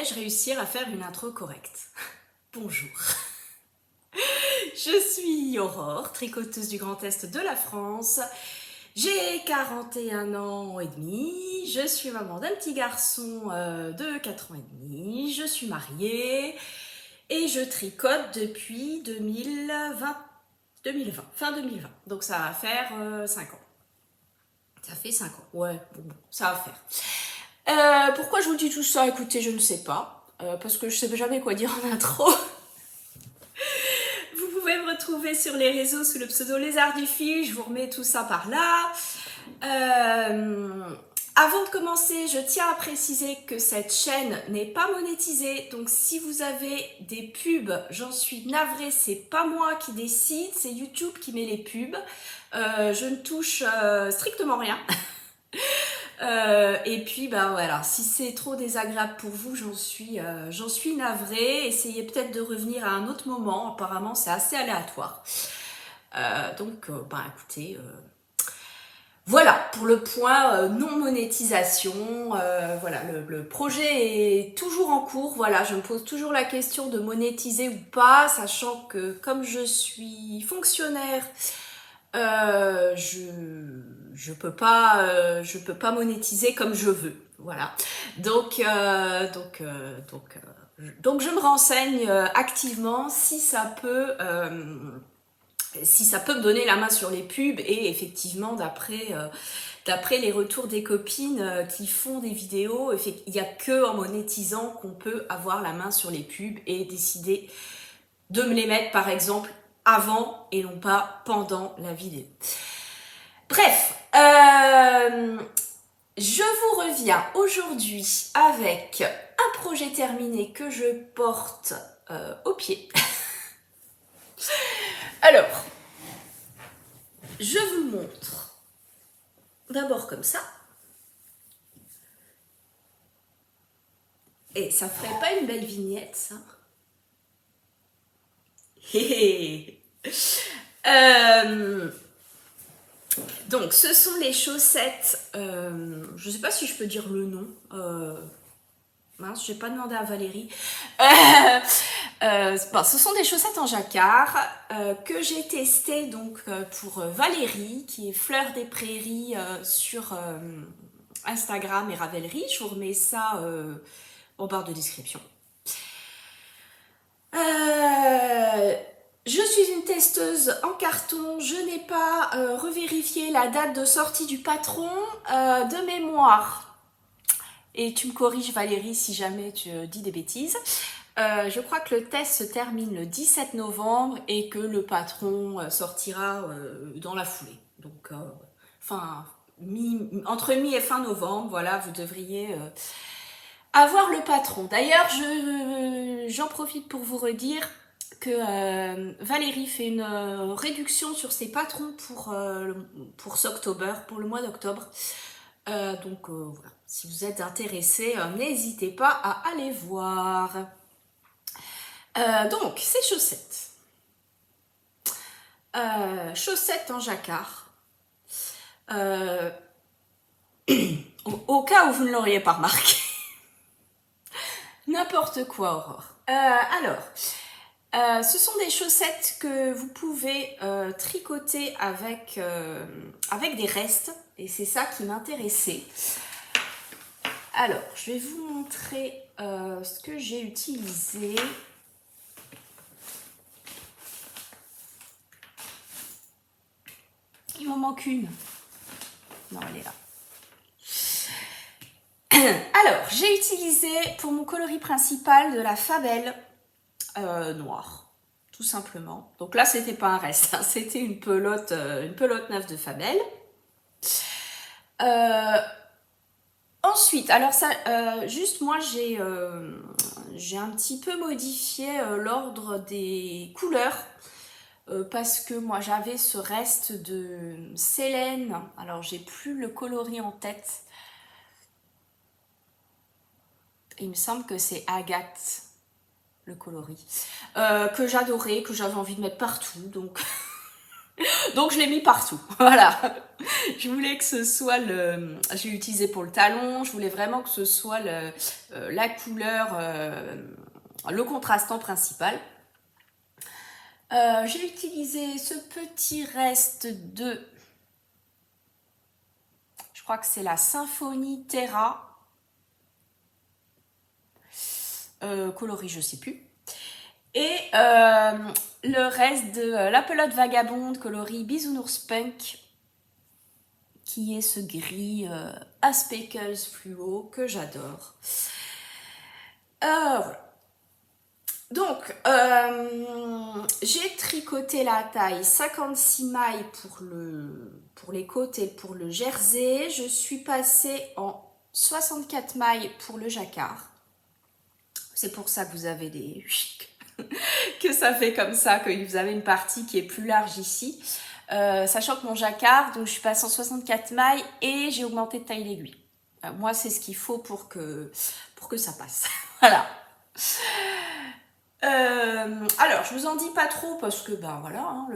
vais-je réussir à faire une intro correcte? Bonjour. Je suis Aurore, tricoteuse du Grand Est de la France. J'ai 41 ans et demi. Je suis maman d'un petit garçon de 4 ans et demi. Je suis mariée et je tricote depuis 2020, fin 2020. Donc ça va faire 5 ans. Ça fait 5 ans, ouais, bon, ça va faire. Pourquoi je vous dis tout ça? Écoutez, je ne sais pas, parce que je ne sais jamais quoi dire en intro. Vous pouvez me retrouver sur les réseaux sous le pseudo Lézard du Fil, je vous remets tout ça par là. Avant de commencer, je tiens à préciser que cette chaîne n'est pas monétisée, donc si vous avez des pubs, j'en suis navrée, c'est pas moi qui décide, c'est YouTube qui met les pubs. Je ne touche strictement rien. Et puis bah voilà, si c'est trop désagréable pour vous, j'en suis navrée. Essayez peut-être de revenir à un autre moment. Apparemment c'est assez aléatoire. Bah écoutez, voilà pour le point non monétisation. Voilà, le projet est toujours en cours. Voilà, je me pose toujours la question de monétiser ou pas, sachant que comme je suis fonctionnaire, je peux pas monétiser comme je veux, voilà. Donc je me renseigne activement si ça peut me donner la main sur les pubs, et effectivement d'après les retours des copines qui font des vidéos, il n'y a que en monétisant qu'on peut avoir la main sur les pubs et décider de me les mettre par exemple avant et non pas pendant la vidéo. Bref, je vous reviens aujourd'hui avec un projet terminé que je porte au pied. Alors, je vous montre d'abord comme ça. Et ça ferait pas une belle vignette, ça? Donc, ce sont les chaussettes, je ne sais pas si je peux dire le nom, mince, je n'ai pas demandé à Valérie. Bon, ce sont des chaussettes en jacquard que j'ai testées donc, pour Valérie, qui est Fleur des Prairies sur Instagram et Ravelry. Je vous remets ça en barre de description. Je suis une testeuse en carton, je n'ai pas revérifié la date de sortie du patron de mémoire. Et tu me corriges Valérie si jamais tu dis des bêtises. Je crois que le test se termine le 17 novembre et que le patron sortira dans la foulée. Donc, entre mi et fin novembre, voilà, vous devriez avoir le patron. D'ailleurs, j'en profite pour vous redire que Valérie fait une réduction sur ses patrons pour October, pour le mois d'octobre. Donc voilà, si vous êtes intéressés, n'hésitez pas à aller voir. Donc, ces chaussettes. Chaussettes en jacquard. Au cas où vous ne l'auriez pas remarqué. N'importe quoi, Aurore. Ce sont des chaussettes que vous pouvez tricoter avec des restes, et c'est ça qui m'intéressait. Alors, je vais vous montrer ce que j'ai utilisé. Il m'en manque une. Non, elle est là. Alors, j'ai utilisé pour mon coloris principal de la Fabelle noire, tout simplement. Donc là, c'était pas un reste, hein, c'était une pelote neuve de Fabelle. Ensuite, alors ça, juste moi, j'ai un petit peu modifié l'ordre des couleurs. Parce que moi j'avais ce reste de Célène, alors j'ai plus le coloris en tête, il me semble que c'est Agathe le coloris, que j'adorais, que j'avais envie de mettre partout, donc Donc je l'ai mis partout, voilà. Je voulais que ce soit le... Je l'ai utilisé pour le talon, je voulais vraiment que ce soit la couleur, le contrastant principal. J'ai utilisé ce petit reste de... Je crois que c'est la Symphonie Terra. Coloris, je sais plus. Et le reste de la pelote vagabonde coloris Bisounours Punk, qui est ce gris à speckles fluo que j'adore. Voilà. Donc, j'ai tricoté la taille 56 mailles pour les côtes et pour le jersey. Je suis passée en 64 mailles pour le jacquard. C'est pour ça que vous avez des... que ça fait comme ça, que vous avez une partie qui est plus large ici. Sachant que mon jacquard, donc je suis passée en 64 mailles et j'ai augmenté de taille l'aiguille. Moi, c'est ce qu'il faut pour que ça passe. Voilà. Alors, je vous en dis pas trop parce que, ben voilà, hein,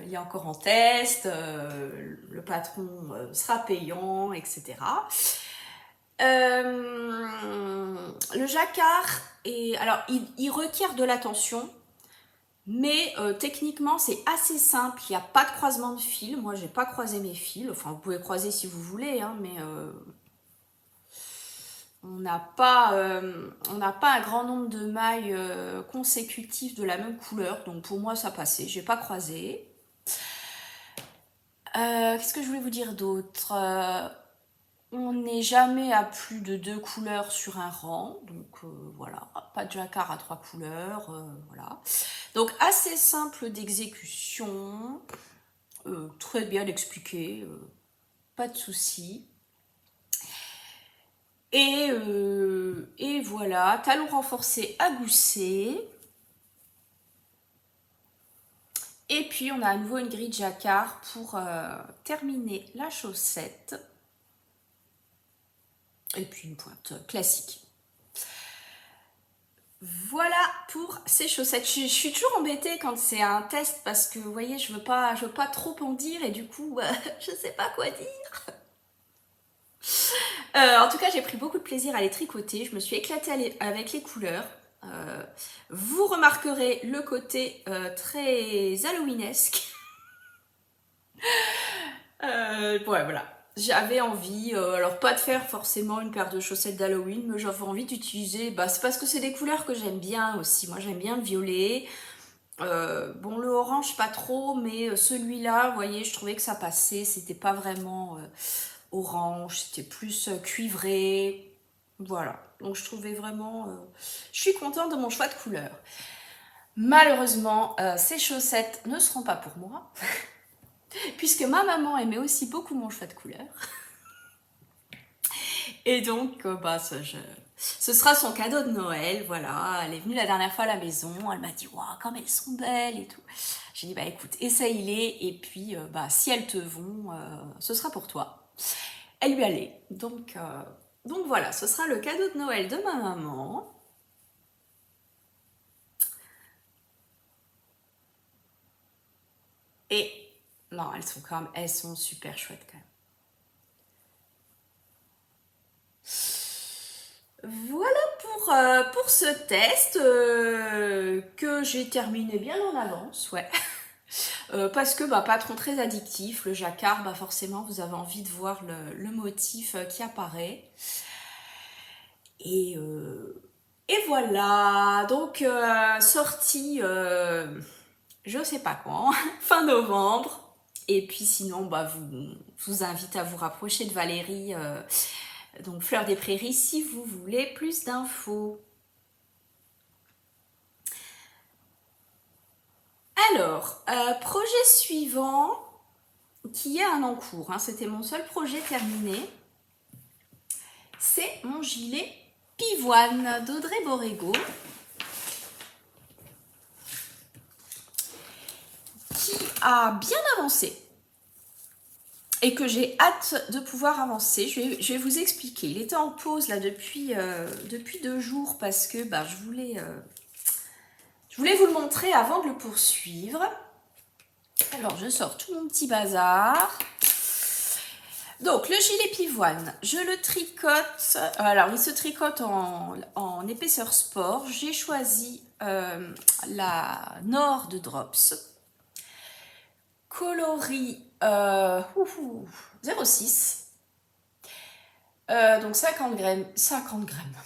il est encore en test, le patron sera payant, etc. Le jacquard, alors, il requiert de l'attention, mais techniquement, c'est assez simple. Il n'y a pas de croisement de fils. Moi, j'ai pas croisé mes fils. Enfin, vous pouvez croiser si vous voulez, hein, mais on n'a pas un grand nombre de mailles consécutives de la même couleur. Donc, pour moi, ça passait. J'ai pas croisé. Qu'est-ce que je voulais vous dire d'autre? On n'est jamais à plus de 2 couleurs sur un rang, donc voilà, pas de jacquard à 3 couleurs, voilà. Donc assez simple d'exécution, très bien expliqué, pas de souci. Et voilà, talon renforcé à gousset. Et puis on a à nouveau une grille de jacquard pour terminer la chaussette. Et puis une pointe classique. Voilà pour ces chaussettes. Je suis toujours embêtée quand c'est un test parce que vous voyez, je veux pas trop en dire et du coup, je sais pas quoi dire. En tout cas, j'ai pris beaucoup de plaisir à les tricoter. Je me suis éclatée avec les couleurs. Vous remarquerez le côté très halloweenesque. Ouais, voilà. J'avais envie, alors pas de faire forcément une paire de chaussettes d'Halloween, mais j'avais envie d'utiliser, c'est parce que c'est des couleurs que j'aime bien aussi. Moi j'aime bien le violet, bon le orange pas trop, mais celui-là, vous voyez, je trouvais que ça passait, c'était pas vraiment orange, c'était plus cuivré, voilà. Donc je trouvais vraiment, je suis contente de mon choix de couleur. Malheureusement, ces chaussettes ne seront pas pour moi. Puisque ma maman aimait aussi beaucoup mon choix de couleur. Et donc, ce sera son cadeau de Noël, voilà. Elle est venue la dernière fois à la maison, elle m'a dit « Waouh, comme elles sont belles et tout ». J'ai dit « Bah écoute, essaye-les et puis si elles te vont, ce sera pour toi ». Elle lui allait. Donc voilà, ce sera le cadeau de Noël de ma maman. Et non, elles sont super chouettes quand même. Voilà pour ce test que j'ai terminé bien en avance, ouais. Parce que patron très addictif, le jacquard, forcément vous avez envie de voir le motif qui apparaît. Et voilà, donc sortie, je sais pas quand, fin novembre. Et puis sinon, je vous invite à vous rapprocher de Valérie, donc Fleur des Prairies, si vous voulez plus d'infos. Alors, projet suivant, qui est un en cours, hein, c'était mon seul projet terminé, c'est mon gilet pivoine d'Audrey Borrego, qui a bien avancé et que j'ai hâte de pouvoir avancer. Je vais vous expliquer. Il était en pause là depuis 2 jours parce que je voulais vous le montrer avant de le poursuivre. Alors, je sors tout mon petit bazar. Donc, le gilet pivoine, je le tricote. Alors, il se tricote en épaisseur sport. J'ai choisi la Nord de Drops. Coloris 0,6. Donc, 50 grammes. 50 grammes.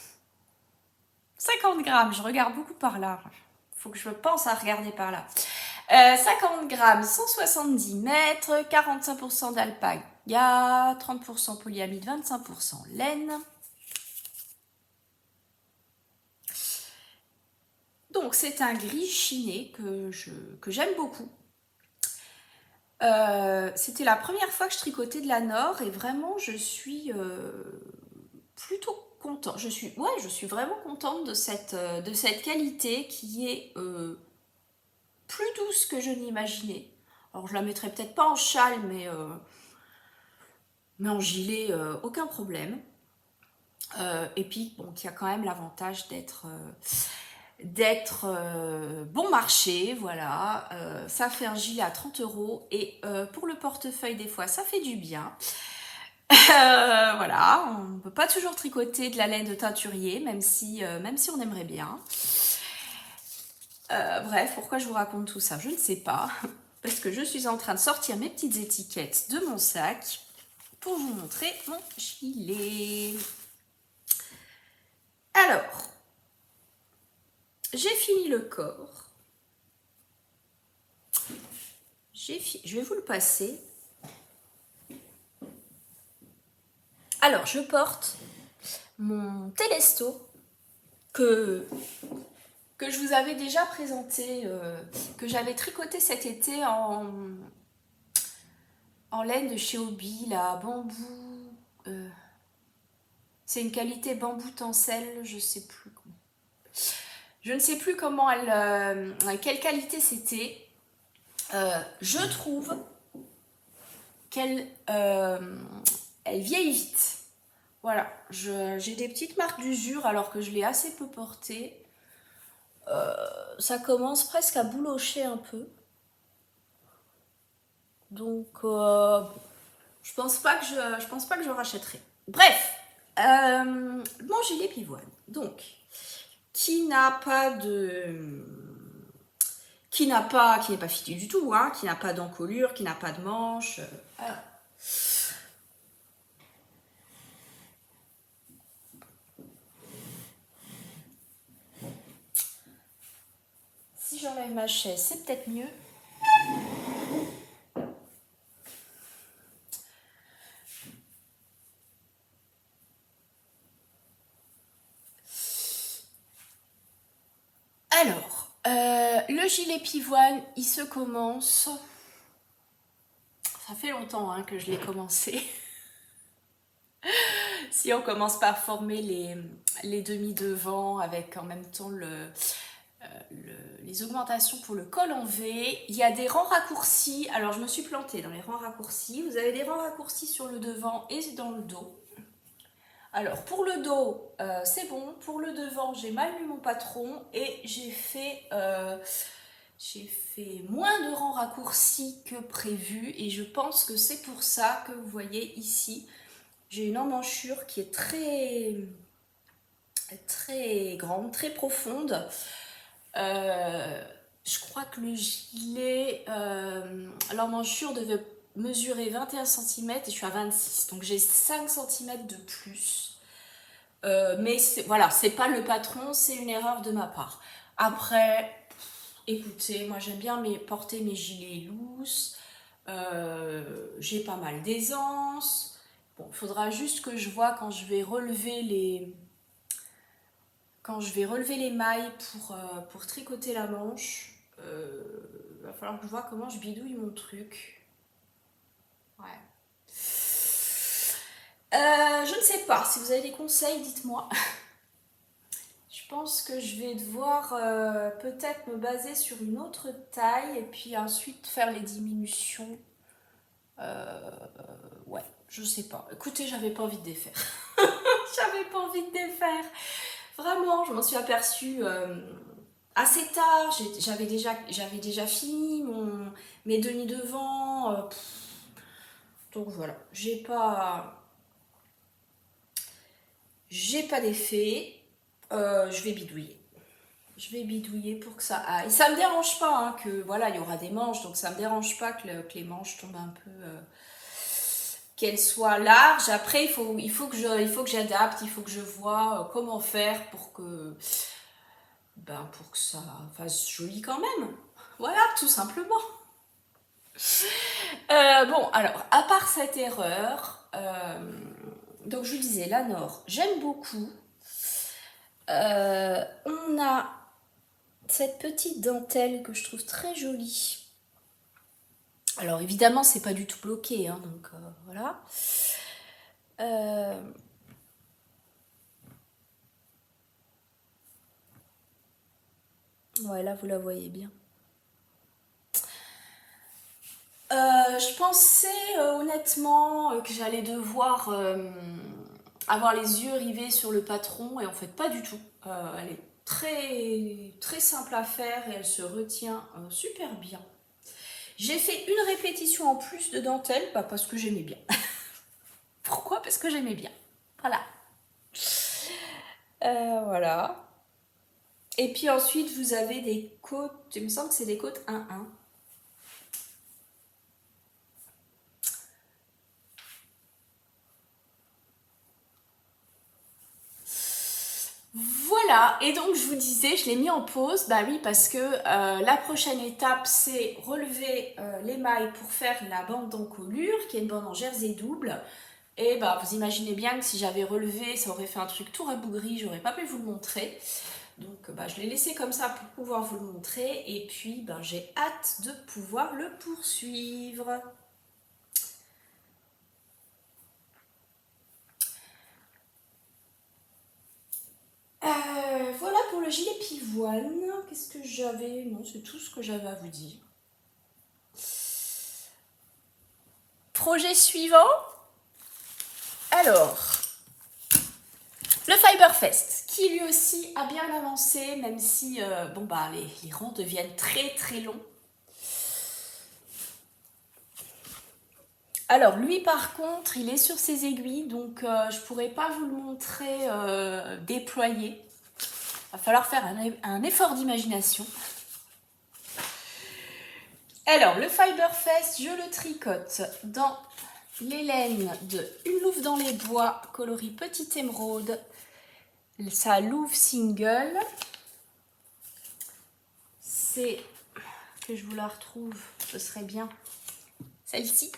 50 grammes, je regarde beaucoup par là. Faut que je pense à regarder par là. 50 grammes, 170 mètres, 45% d'alpaga, 30% polyamide, 25% laine. Donc c'est un gris chiné que j'aime beaucoup. C'était la première fois que je tricotais de la Nord et vraiment je suis plutôt contente. Je suis vraiment contente de cette qualité qui est plus douce que je n'imaginais. Alors je la mettrai peut-être pas en châle, mais en gilet, aucun problème. Et puis, bon, qui a quand même l'avantage d'être bon marché, voilà. Ça fait un gilet à 30 € et pour le portefeuille, des fois, ça fait du bien. Voilà, on ne peut pas toujours tricoter de la laine de teinturier, même si on aimerait bien. Bref, pourquoi je vous raconte tout ça? Je ne sais pas. Parce que je suis en train de sortir mes petites étiquettes de mon sac pour vous montrer mon gilet. Alors, j'ai fini le corps. Je vais vous le passer. Alors, je porte mon Telesto que je vous avais déjà présenté, que j'avais tricoté cet été en laine de chez Hobby, la bambou. C'est une qualité bambou tencel, je sais plus. Je ne sais plus comment quelle qualité c'était. Je trouve qu'elle elle vieillit vite. Voilà, j'ai des petites marques d'usure alors que je l'ai assez peu portée. Ça commence presque à boulocher un peu. Donc, je pense pas que je rachèterai. Bref, mon gilet pivoine. Donc, qui n'est pas fichu du tout, hein, qui n'a pas d'encolure, qui n'a pas de manche. Voilà. Si j'enlève ma chaise, c'est peut-être mieux. Alors, le gilet pivoine, il se commence. Ça fait longtemps hein, que je l'ai commencé. Si on commence par former les demi-devants avec en même temps les augmentations pour le col en V, il y a des rangs raccourcis. Alors je me suis plantée dans les rangs raccourcis. Vous avez des rangs raccourcis sur le devant et dans le dos. Alors pour le dos, c'est bon. Pour le devant, j'ai mal lu mon patron et j'ai fait moins de rangs raccourcis que prévu et je pense que c'est pour ça que vous voyez ici, j'ai une emmanchure qui est très grande, très profonde. Je crois que le gilet, l'emmanchure devait mesurer 21 cm et je suis à 26, donc j'ai 5 cm de plus. Mais voilà, c'est pas le patron, c'est une erreur de ma part. Après, écoutez, moi j'aime bien porter mes gilets lousses, j'ai pas mal d'aisance. Bon, il faudra juste que je vois quand je vais relever les mailles pour tricoter la manche. Va falloir que je vois comment je bidouille mon truc. Ouais. Je ne sais pas, si vous avez des conseils, dites-moi. Je pense que je vais devoir peut-être me baser sur une autre taille et puis ensuite faire les diminutions. Ouais, je sais pas. Écoutez, j'avais pas envie de défaire. J'avais pas envie de défaire. Vraiment, je m'en suis aperçue assez tard, j'avais déjà fini mes demi devants. Donc voilà, j'ai pas d'effet. Je vais bidouiller. Je vais bidouiller pour que ça aille. Ça me dérange pas hein, que voilà, il y aura des manches, donc ça me dérange pas que les manches tombent un peu, qu'elles soient larges. Après, il faut que j'adapte, il faut que je vois comment faire pour que ça fasse joli quand même. Voilà, tout simplement. Bon, alors, à part cette erreur, donc je vous disais, la Nord, j'aime beaucoup. On a cette petite dentelle que je trouve très jolie. Alors évidemment, c'est pas du tout bloqué, hein, donc voilà. Ouais, là vous la voyez bien. Je pensais honnêtement que j'allais devoir avoir les yeux rivés sur le patron et en fait pas du tout. Elle est très très simple à faire et elle se retient super bien. J'ai fait une répétition en plus de dentelle parce que j'aimais bien. Pourquoi? Parce que j'aimais bien. Voilà. Voilà. Et puis ensuite vous avez des côtes, il me semble que c'est des côtes 1-1. Voilà, et donc je vous disais, je l'ai mis en pause, bah oui, parce que la prochaine étape, c'est relever les mailles pour faire la bande d'encolure, qui est une bande en jersey double. Et bah vous imaginez bien que si j'avais relevé, ça aurait fait un truc tout rabougri, j'aurais pas pu vous le montrer. Donc bah, je l'ai laissé comme ça pour pouvoir vous le montrer, et puis bah, j'ai hâte de pouvoir le poursuivre. Voilà pour le gilet pivoine. Qu'est-ce que j'avais? Non, c'est tout ce que j'avais à vous dire. Projet suivant. Alors, le Fiberfest, qui lui aussi a bien avancé, même si les rangs deviennent très très longs. Alors lui par contre, il est sur ses aiguilles, donc je pourrais pas vous le montrer déployé. Va falloir faire un effort d'imagination. Alors le Fiberfest, je le tricote dans les laines de Une louve dans les bois, coloris Petite Émeraude, sa louve single. C'est que je vous la retrouve, ce serait bien celle-ci.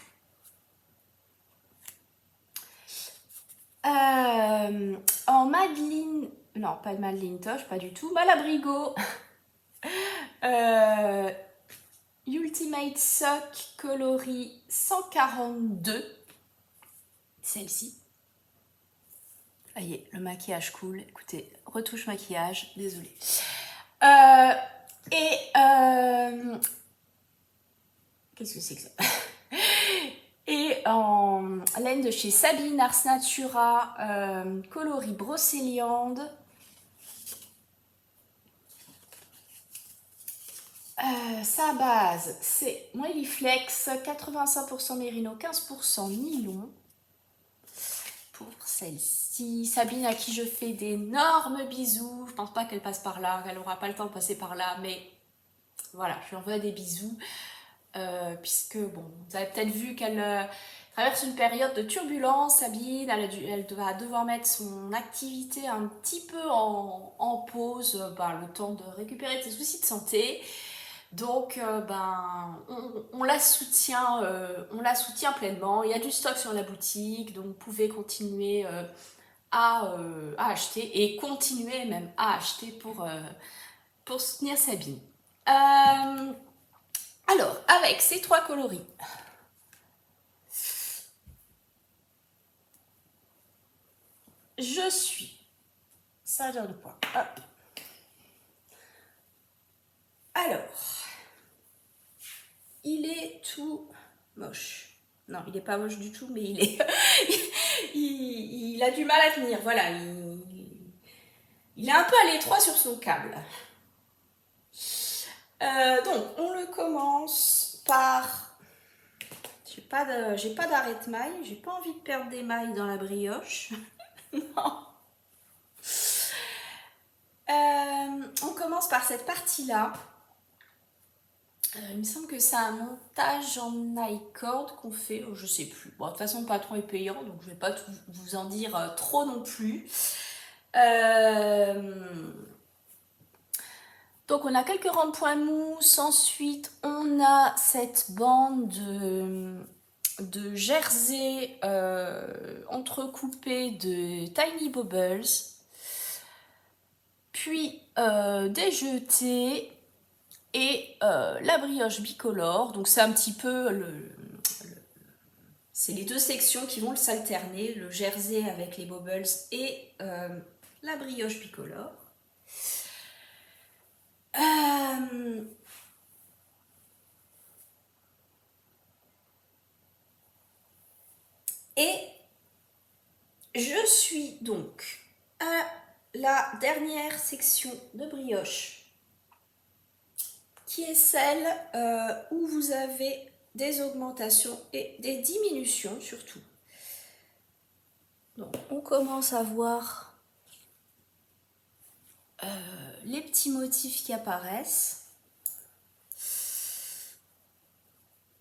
En Madeline, non pas de Madeline Toche, pas du tout, Malabrigo. Ultimate Sock coloris 142, celle-ci. Voyez, le maquillage cool. Écoutez, retouche maquillage, désolée. Qu'est-ce que c'est que ça? Et en laine de chez Sabine Ars Natura, coloris Brocéliande. Sa base, c'est Moelliflex, 85% mérino, 15% nylon. Pour celle-ci, Sabine à qui je fais d'énormes bisous. Je pense pas qu'elle passe par là, qu'elle aura pas le temps de passer par là, mais voilà, je lui envoie des bisous. Puisque, bon, vous avez peut-être vu qu'elle traverse une période de turbulence, Sabine. Elle va devoir mettre son activité un petit peu en pause, le temps de récupérer ses soucis de santé. Donc, on la soutient pleinement. Il y a du stock sur la boutique, donc vous pouvez continuer à acheter et continuer même à acheter pour soutenir Sabine. Alors, avec ces trois coloris, je suis. Ça donne quoi? Hop. Alors, il est tout moche. Non, il n'est pas moche du tout, mais il est. il a du mal à tenir. Voilà, il est un peu à l'étroit sur son câble. Donc, on le commence par... J'ai pas d'arrêt de maille, j'ai pas envie de perdre des mailles dans la brioche. Non. On commence par cette partie-là. Il me semble que c'est un montage en I-cord qu'on fait, je sais plus. Bon, de toute façon, le patron est payant, donc je vais pas vous en dire trop non plus. Donc on a quelques rangs de points mousse, ensuite on a cette bande de jersey entrecoupée de Tiny Bubbles, puis des jetés et la brioche bicolore. Donc c'est un petit peu c'est les deux sections qui vont s'alterner, le jersey avec les bubbles et la brioche bicolore. Et je suis donc à la dernière section de brioche, qui est celle où vous avez des augmentations et des diminutions surtout. Donc on commence à voir les petits motifs qui apparaissent.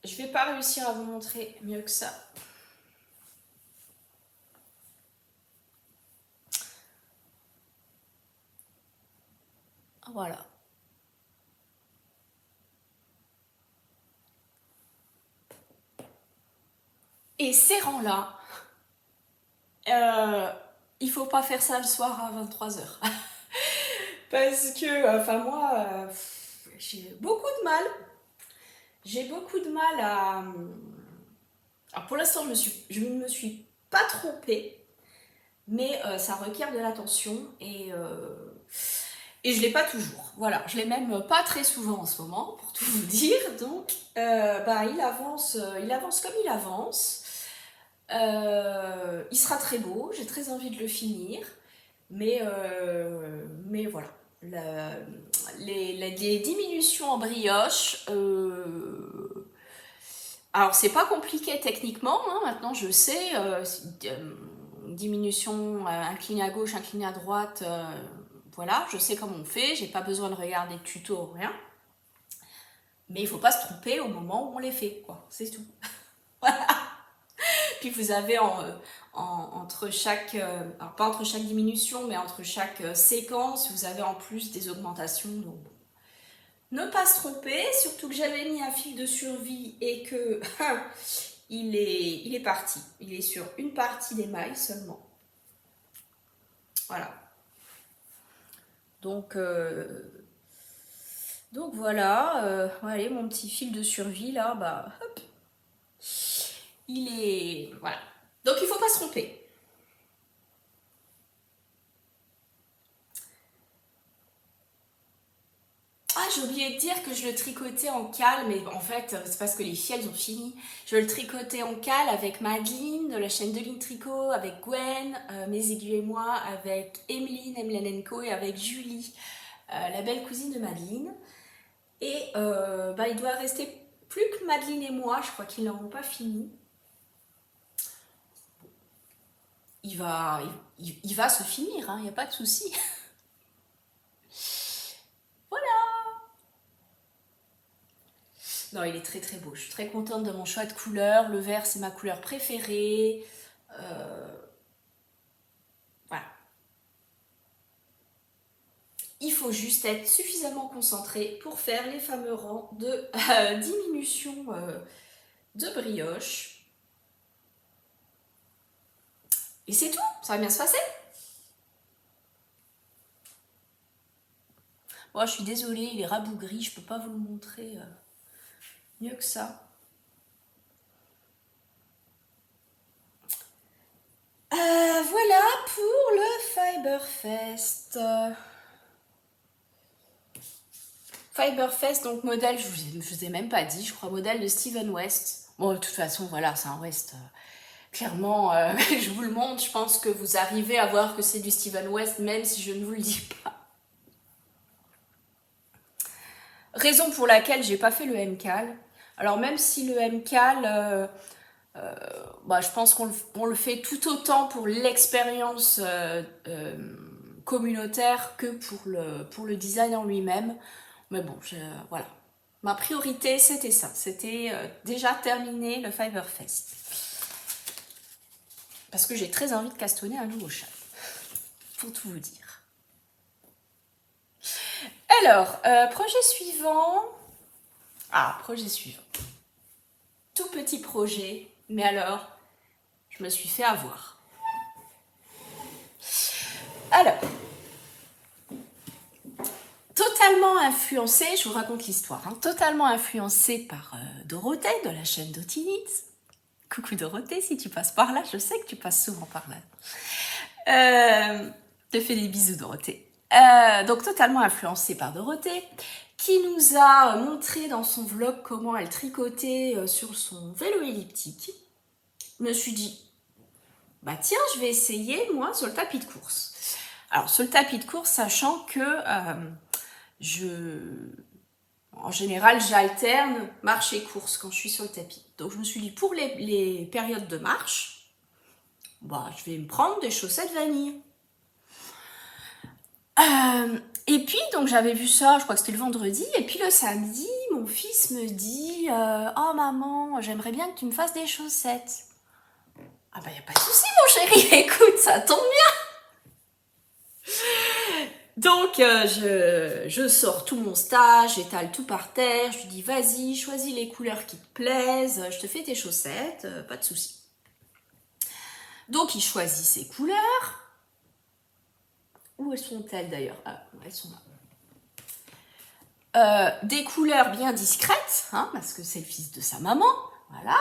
Je vais pas réussir à vous montrer mieux que ça. Voilà. Et ces rangs-là, il faut pas faire ça le soir à 23h. Parce que, enfin moi, j'ai beaucoup de mal. J'ai beaucoup de mal à... Alors pour l'instant, je ne me suis pas trompée, mais ça requiert de l'attention et je l'ai pas toujours. Voilà, je l'ai même pas très souvent en ce moment, pour tout vous dire. Donc, il avance comme il avance. Il sera très beau, j'ai très envie de le finir, mais voilà. Les diminutions en brioche, alors c'est pas compliqué techniquement, hein, maintenant je sais, diminution inclinée à gauche, inclinée à droite, voilà, je sais comment on fait, j'ai pas besoin de regarder de tuto, rien. Mais il faut pas se tromper au moment où on les fait, quoi, c'est tout. Voilà. Puis vous avez entre chaque, alors pas entre chaque diminution, mais entre chaque séquence, vous avez en plus des augmentations. Donc ne pas se tromper, surtout que j'avais mis un fil de survie et que il est parti. Il est sur une partie des mailles seulement. Voilà. Donc voilà, allez, mon petit fil de survie là, bah hop. Il est... Voilà. Donc il ne faut pas se tromper. Ah, j'ai oublié de dire que je le tricotais en cale, mais en fait, c'est parce que les filles, elles ont fini. Je le tricotais en cale avec Madeline de la chaîne de Ligne Tricot, avec Gwen, Mes Aiguilles et moi, avec Emeline Emelianenko et avec Julie, la belle cousine de Madeline. Et il doit rester plus que Madeline et moi, je crois qu'ils n'en pas fini. Il va se finir, il n'y a pas de souci. Voilà. Non, il est très très beau. Je suis très contente de mon choix de couleur. Le vert, c'est ma couleur préférée. Voilà. Il faut juste être suffisamment concentré pour faire les fameux rangs de diminution de brioche. Et c'est tout, ça va bien se passer. Bon, je suis désolée, il est rabougri, je peux pas vous le montrer mieux que ça. Voilà pour le Fiberfest. Fiberfest, donc modèle, je vous ai même pas dit, je crois, modèle de Steven West. Bon, de toute façon, voilà, c'est un West. Clairement, je vous le montre, je pense que vous arrivez à voir que c'est du Steven West, même si je ne vous le dis pas. Raison pour laquelle j'ai pas fait le MCAL. Alors même si le MCAL, bah, je pense qu'on le fait tout autant pour l'expérience communautaire que pour le design en lui-même. Mais bon, voilà. Ma priorité, c'était ça. C'était déjà terminer le Fiverfest. Parce que j'ai très envie de castonner un nouveau châle. Pour tout vous dire. Alors, projet suivant. Ah, projet suivant. Tout petit projet, mais alors, je me suis fait avoir. Alors, totalement influencée, je vous raconte l'histoire, hein, totalement influencée par Dorothée de la chaîne Dotinitz. Coucou Dorothée, si tu passes par là, je sais que tu passes souvent par là. Te fais des bisous Dorothée. Donc totalement influencée par Dorothée, qui nous a montré dans son vlog comment elle tricotait sur son vélo elliptique. Je me suis dit, bah tiens, je vais essayer moi sur le tapis de course. Alors sur le tapis de course, sachant que en général, j'alterne marche et course quand je suis sur le tapis. Donc je me suis dit, pour les périodes de marche, bah, je vais me prendre des chaussettes vanille. Et puis, donc j'avais vu ça, je crois que c'était le vendredi, et puis le samedi, mon fils me dit oh maman, j'aimerais bien que tu me fasses des chaussettes. Ah bah, y a pas de souci, mon chéri, écoute, ça tombe bien. Donc, je sors tout mon stage, j'étale tout par terre, je lui dis vas-y, choisis les couleurs qui te plaisent, je te fais tes chaussettes, pas de souci. Donc, il choisit ses couleurs. Où sont-elles d'ailleurs? Ah, elles sont là. Des couleurs bien discrètes, hein, parce que c'est le fils de sa maman, voilà.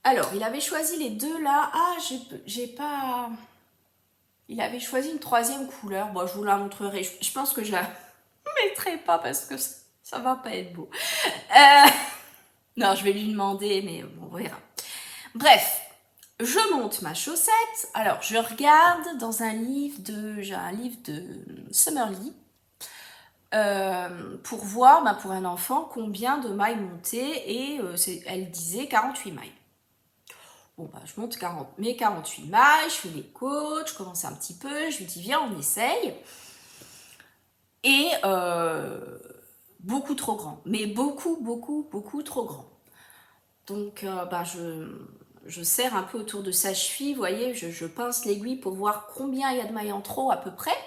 Alors, il avait choisi les deux là. Ah, j'ai pas... Il avait choisi une troisième couleur. Bon, je vous la montrerai. Je pense que je la mettrai pas parce que ça va pas être beau. Non, je vais lui demander, mais bon, on verra. Bref, je monte ma chaussette. Alors, je regarde dans un livre j'ai un livre de Summerly pour voir, bah, pour un enfant, combien de mailles monter. Et elle disait 48 mailles. Bon, bah, je monte mes 48 mailles, je fais les côtes, je commence un petit peu, je lui dis viens, on essaye. Et beaucoup trop grand, mais beaucoup trop grand. Donc, bah, je serre un peu autour de sa cheville, vous voyez, je pince l'aiguille pour voir combien il y a de mailles en trop à peu près.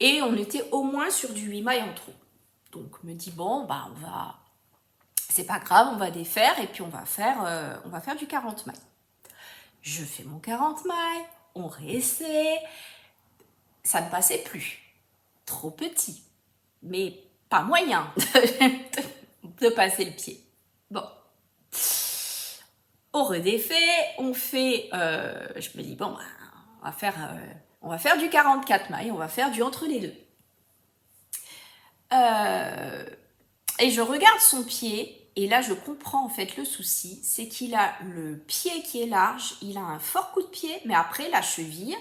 Et on était au moins sur du 8 mailles en trop. Donc, me dit bon, bah, c'est pas grave, on va défaire et puis on va faire du 40 mailles. Je fais mon 40 mailles, on réessaie, ça ne passait plus. Trop petit, mais pas moyen de passer le pied. Bon. On redéfait, on fait, je me dis, bon, on va faire du 44 mailles, on va faire du entre les deux. Et je regarde son pied, et là je comprends en fait le souci, c'est qu'il a le pied qui est large, il a un fort coup de pied, mais après la cheville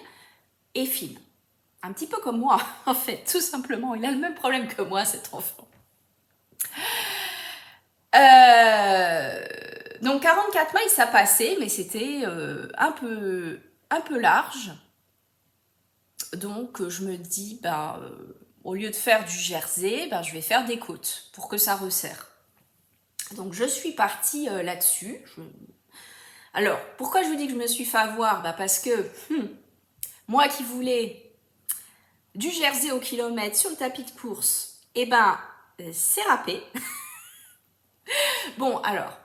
est fine. Un petit peu comme moi, en fait, tout simplement. Il a le même problème que moi, cet enfant. Donc 44 mailles, ça passait, mais c'était un peu large. Donc je me dis, bah, au lieu de faire du jersey, bah, je vais faire des côtes pour que ça resserre. Donc je suis partie là-dessus. Alors, pourquoi je vous dis que je me suis fait avoir? Bah, parce que moi qui voulais du jersey au kilomètre sur le tapis de course, eh ben, c'est râpé. Bon, alors,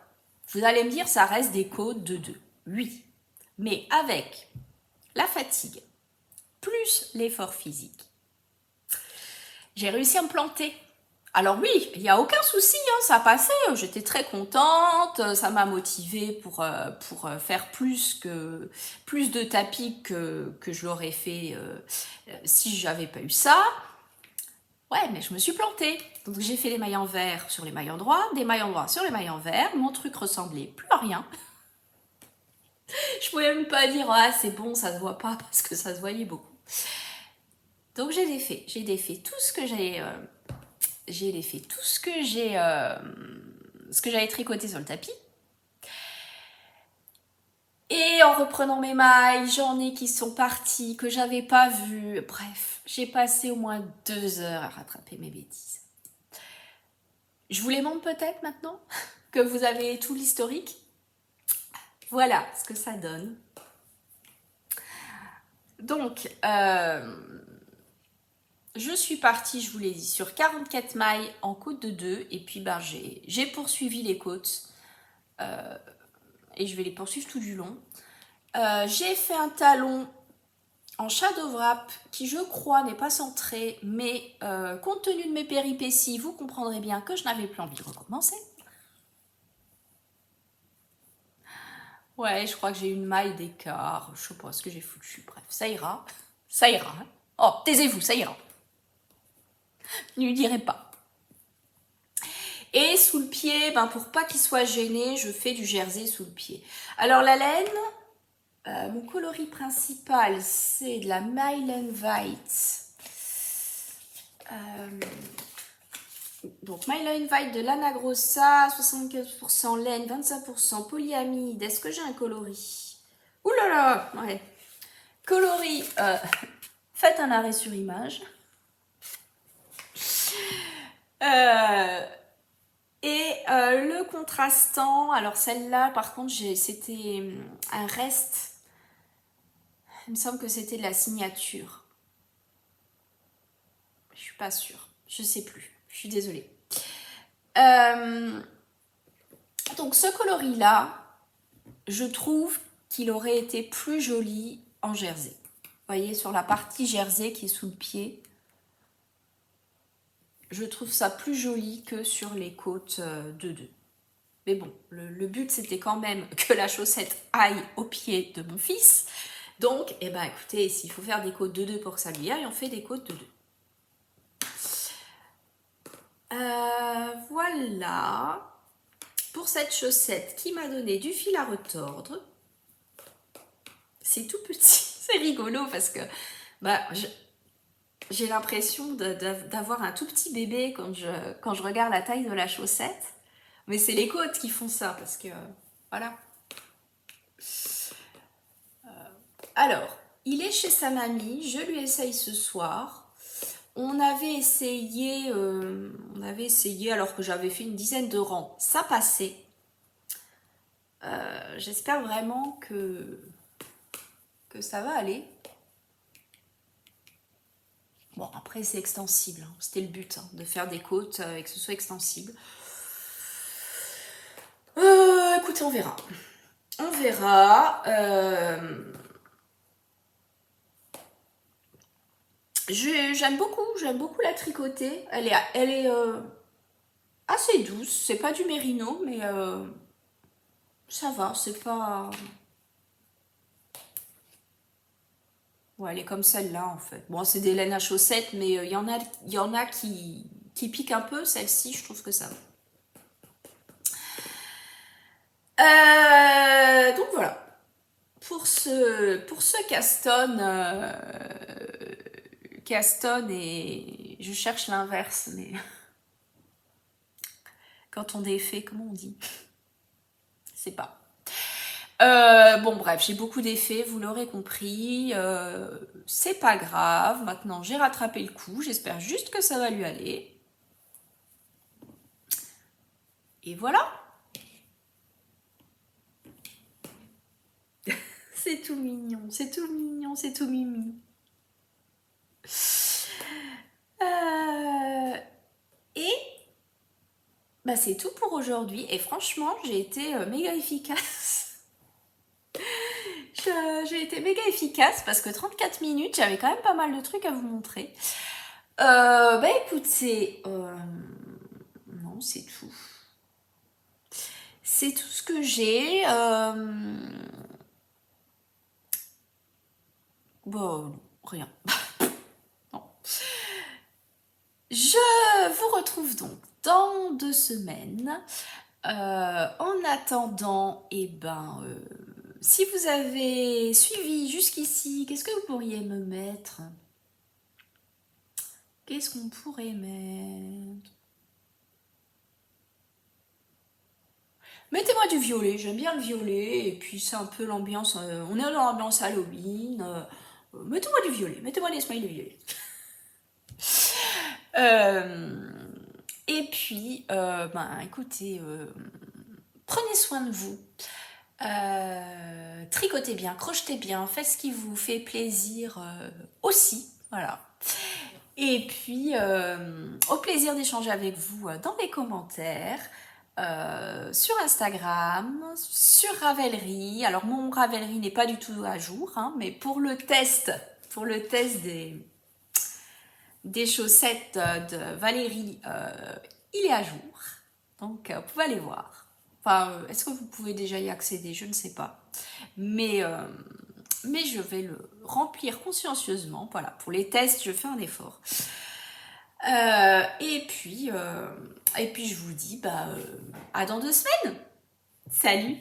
vous allez me dire, ça reste des côtes de 2. Oui, mais avec la fatigue, plus l'effort physique, j'ai réussi à me planter. Alors oui, il n'y a aucun souci, hein, ça passait, j'étais très contente, ça m'a motivée pour faire plus de tapis que je l'aurais fait si j'avais pas eu ça. Ouais, mais je me suis plantée. Donc j'ai fait les mailles en vert sur les mailles en droit, des mailles en droit sur les mailles en vert, mon truc ressemblait plus à rien. Je pouvais même pas dire ah c'est bon, ça se voit pas, parce que ça se voyait beaucoup. Donc j'ai défait tout ce que j'ai défait tout ce que ce que j'avais tricoté sur le tapis. Et en reprenant mes mailles, j'en ai qui sont parties, que j'avais pas vues. Bref, j'ai passé au moins 2 heures à rattraper mes bêtises. Je vous les montre peut-être maintenant que vous avez tout l'historique. Voilà ce que ça donne. Donc, je suis partie, je vous l'ai dit, sur 44 mailles en côte de 2. Et puis, ben, j'ai poursuivi les côtes. Et je vais les poursuivre tout du long. J'ai fait un talon en shadow wrap qui, je crois, n'est pas centré. Mais compte tenu de mes péripéties, vous comprendrez bien que je n'avais plus envie de recommencer. Ouais, je crois que j'ai une maille d'écart. Je sais pas ce que j'ai foutu. Bref, ça ira. Ça ira. Oh, taisez-vous, ça ira. Ne lui direz pas. Et sous le pied, ben pour pas qu'il soit gêné, je fais du jersey sous le pied. Alors la laine, mon coloris principal, c'est de la Mylan White. Donc Mylan White de Lana Grossa, 75% laine, 25% polyamide. Est-ce que j'ai un coloris? Ouh là là, ouais. Coloris, faites un arrêt sur image. Et le contrastant, alors celle-là, par contre, c'était un reste. Il me semble que c'était de la signature. Je suis pas sûre. Je sais plus. Je suis désolée. Donc ce coloris-là, je trouve qu'il aurait été plus joli en jersey. Vous voyez, sur la partie jersey qui est sous le pied, je trouve ça plus joli que sur les côtes de 2. Mais bon, le but c'était quand même que la chaussette aille au pied de mon fils. Donc, eh ben, écoutez, s'il faut faire des côtes de 2 pour que ça lui aille, on fait des côtes de 2. Voilà pour cette chaussette qui m'a donné du fil à retordre. C'est tout petit, c'est rigolo parce que bah, j'ai l'impression d'avoir un tout petit bébé quand je regarde la taille de la chaussette. Mais c'est les côtes qui font ça parce que voilà. Alors, il est chez sa mamie, je lui essaye ce soir. On avait essayé alors que j'avais fait une dizaine de rangs, ça passait. J'espère vraiment que ça va aller. Bon, après c'est extensible, hein. C'était le but, hein, de faire des côtes et que ce soit extensible. Écoutez, on verra. On verra. J'aime beaucoup la tricoter. Elle est assez douce. C'est pas du mérino, mais ça va. C'est pas. Ouais, elle est comme celle-là en fait. Bon, c'est des laines à chaussettes, mais il y en a qui piquent un peu. Celle-ci, je trouve que ça va. Donc voilà. Pour ce Caston et je cherche l'inverse, mais quand on défait, comment on dit? C'est pas. Bon bref, j'ai beaucoup d'effets, vous l'aurez compris. C'est pas grave. Maintenant, j'ai rattrapé le coup. J'espère juste que ça va lui aller. Et voilà. C'est tout mignon, c'est tout mignon, c'est tout mimi. Et bah c'est tout pour aujourd'hui. Et franchement, j'ai été méga efficace. J'ai été méga efficace parce que 34 minutes, j'avais quand même pas mal de trucs à vous montrer. Bah écoutez, non, c'est tout. C'est tout ce que j'ai. Bon, rien. Non. Je vous retrouve donc dans 2 semaines. En attendant, eh ben, si vous avez suivi jusqu'ici, qu'est-ce que vous pourriez me mettre? qu'est-ce qu'on pourrait mettre? Mettez-moi du violet, j'aime bien le violet, et puis c'est un peu l'ambiance, on est dans l'ambiance Halloween. Mettez-moi du violet, mettez-moi des smileys violets. Et puis, écoutez, prenez soin de vous. Tricotez bien, crochetez bien, faites ce qui vous fait plaisir aussi. Voilà. Et puis, au plaisir d'échanger avec vous dans les commentaires, sur Instagram, sur Ravelry. Alors, mon Ravelry n'est pas du tout à jour, hein, mais pour le test des chaussettes de Valérie, il est à jour. Donc, vous pouvez aller voir. Enfin, est-ce que vous pouvez déjà y accéder? Je ne sais pas. Mais je vais le remplir consciencieusement. Voilà, pour les tests, je fais un effort. Et puis, je vous dis à dans 2 semaines. Salut!